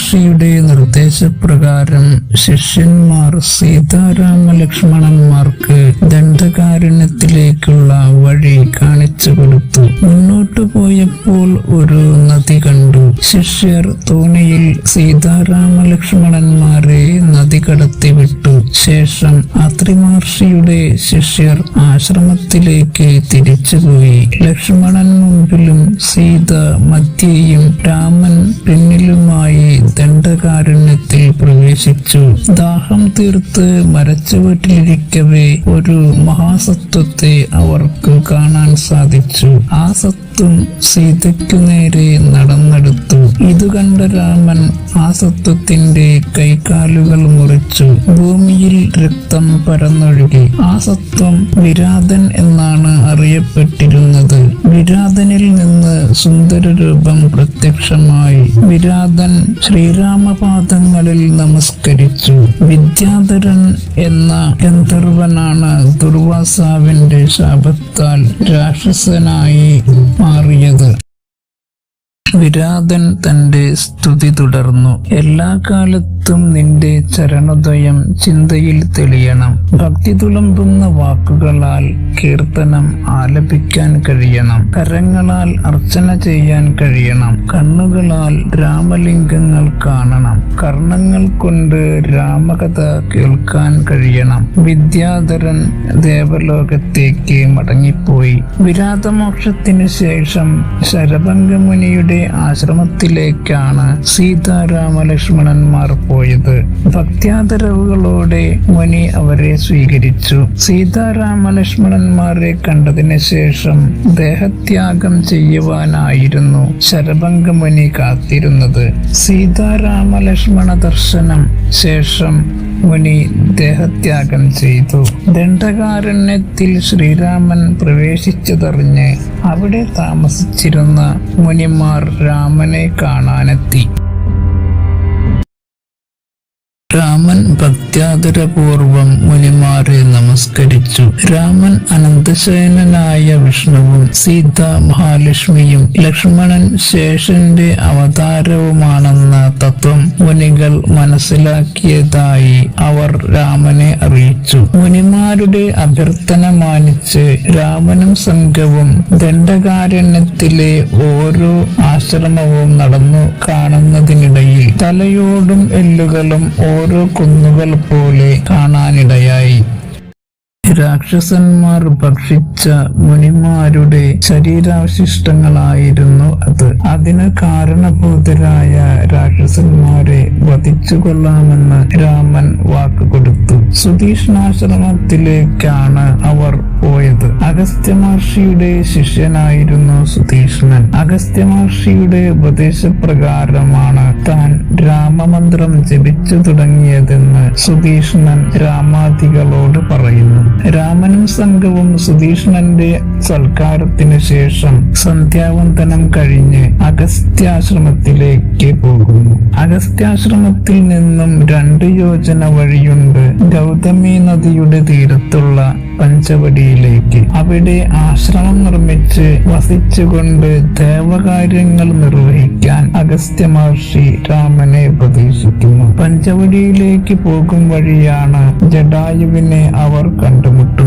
മഹർഷിയുടെ നിർദ്ദേശപ്രകാരം ശിഷ്യന്മാർ സീതാരാമ ലക്ഷ്മണന്മാർക്ക് ദണ്ഡകാരണ്യത്തിലേക്കുള്ള വഴി കാണിച്ചു കൊടുത്തു. മുന്നോട്ടു പോയപ്പോൾ ഒരു നദി കണ്ടു. ശിഷ്യർ തോണിയിൽ സീതാരാമ ലക്ഷ്മണന്മാരെ നദി കടത്തിവിട്ടു. ശേഷം അത്രി മഹർഷിയുടെ ശിഷ്യർ ആശ്രമത്തിലേക്ക് തിരിച്ചുപോയി. ലക്ഷ്മണൻ മുമ്പിലും സീത മധ്യേയും രാമൻ പിന്നിലുമായി ദണ്ഡകാരണ്യത്തിൽ പ്രവേശിച്ചു. ദാഹം തീർത്ത് മരച്ചുവട്ടിലിരിക്കവേ ഒരു മഹാസത്വത്തെ അവർക്ക് കാണാൻ സാധിച്ചു. ആ സത്വം സീതയ്ക്കു നേരെ നടന്നെടുത്തു. ഇതു കണ്ട രാമൻ ആ സത്വത്തിന്റെ കൈകാലുകൾ മുറിച്ചു. ഭൂമിയിൽ രക്തം പരന്നൊഴുകി. ആ സത്വം വിരാതൻ എന്നാണ് അറിയപ്പെട്ടിരുന്നത്. വിരാതനിൽ നിന്ന് സുന്ദര രൂപം പ്രത്യക്ഷമായി. വിരാതൻ ശ്രീരാമപാദങ്ങളിൽ നമസ്കരിച്ചു. വിദ്യാധരൻ എന്ന ഗന്ധർവനാണ് ദുർവാസാവിന്റെ ശാപത്താൽ രാക്ഷസനായി മാറിയത്. വിരാതൻ തന്റെ സ്തുതി തുടർന്നു. എല്ലാ കാലത്തും നിന്റെ ചരണദ്വയം ചിന്തയിൽ തെളിയണം. ഭക്തി തുളുമ്പുന്ന വാക്കുകളാൽ കീർത്തനം ആലപിക്കാൻ കഴിയണം. കരങ്ങളാൽ അർച്ചന ചെയ്യാൻ കഴിയണം. കണ്ണുകളാൽ രാമലിംഗങ്ങൾ കാണണം. കർണങ്ങൾ കൊണ്ട് രാമകഥ കേൾക്കാൻ കഴിയണം. വിദ്യാധരൻ ദേവലോകത്തേക്ക് മടങ്ങിപ്പോയി. വിരാതമോക്ഷത്തിനു ശേഷം ശരഭംഗമുനിയുടെ ആശ്രമത്തിലേക്കാണ് സീതാരാമ ലക്ഷ്മണന്മാർ പോയത്. ഭക്ത്യാദരവുകളോടെ മുനി അവരെ സ്വീകരിച്ചു. സീതാരാമ ലക്ഷ്മണന്മാരെ കണ്ടതിന് ശേഷം ദേഹത്യാഗം ചെയ്യുവാനായിരുന്നു ശരഭംഗമുനി കാത്തിരുന്നത്. സീതാരാമ ലക്ഷ്മണ ദർശനം ശേഷം മുനി ദേഹത്യാഗം ചെയ്തു. ദണ്ഡകാരണ്യത്തിൽ ശ്രീരാമൻ പ്രവേശിച്ചതറിഞ്ഞ് അവിടെ താമസിച്ചിരുന്ന മുനിമാർ രാമനെ കാണാനെത്തി. രാമൻ ഭക്ത്യാദരപൂർവം മുനിമാരെ നമസ്കരിച്ചു. രാമൻ അനന്തശയനനായ വിഷ്ണുവും സീത മഹാലക്ഷ്മിയും ലക്ഷ്മണൻ ശേഷന്റെ അവതാരവുമാണെന്ന തത്വം മുനികൾ മനസ്സിലാക്കിയതായി അവർ രാമനെ അറിയിച്ചു. മുനിമാരുടെ അഭ്യർത്ഥന മാനിച്ച് രാമനും സംഘവും ദണ്ഡകാരണ്യത്തിലെ ഓരോ ആശ്രമവും നടന്നു കാണുന്നതിനിടയിൽ തലയോടും എല്ലുകളും ഓരോ കുന്നുകൾ പോലെ കാണാനിടയായി. രാക്ഷസന്മാർ ഭക്ഷിച്ച മുനിമാരുടെ ശരീരാവശിഷ്ടങ്ങളായിരുന്നു അത്. അതിന് കാരണഭൂതരായ രാക്ഷസന്മാരെ വധിച്ചു കൊള്ളാമെന്ന് രാമൻ വാക്കുകൊടുത്തു. സുതീഷ്ണാശ്രമത്തിലേക്കാണ് അവർ പോയത്. അഗസ്ത്യ മഹർഷിയുടെ ശിഷ്യനായിരുന്നു സുതീഷ്ണൻ. അഗസ്ത്യ മഹർഷിയുടെ ഉപദേശപ്രകാരമാണ് താൻ രാമമന്ത്രം ജപിച്ചു തുടങ്ങിയതെന്ന് സുതീഷ്ണൻ രാമാദികളോട് പറയുന്നു. രാമനും സംഘവും സുതീഷ്ണന്റെ സൽക്കാരത്തിന് ശേഷം സന്ധ്യാവന്തനം കഴിഞ്ഞ് അഗസ്ത്യാശ്രമത്തിലേക്ക് പോകുന്നു. അഗസ്ത്യാശ്രമത്തിൽ നിന്നും 2 യോജന വഴിയുണ്ട് ഗൗതമി നദിയുടെ തീരത്തുള്ള പഞ്ചവടിയിലേക്ക്. അവിടെ ആശ്രമം നിർമ്മിച്ച് വസിച്ചുകൊണ്ട് ദേവകാര്യങ്ങൾ നിർവഹിക്കാൻ അഗസ്ത്യ മഹർഷി രാമനെ ഉപദേശിക്കുന്നു. പഞ്ചവടിയിലേക്ക് പോകും വഴിയാണ് ജടായുവിനെ അവർ കണ്ടുമുട്ടുന്നത്.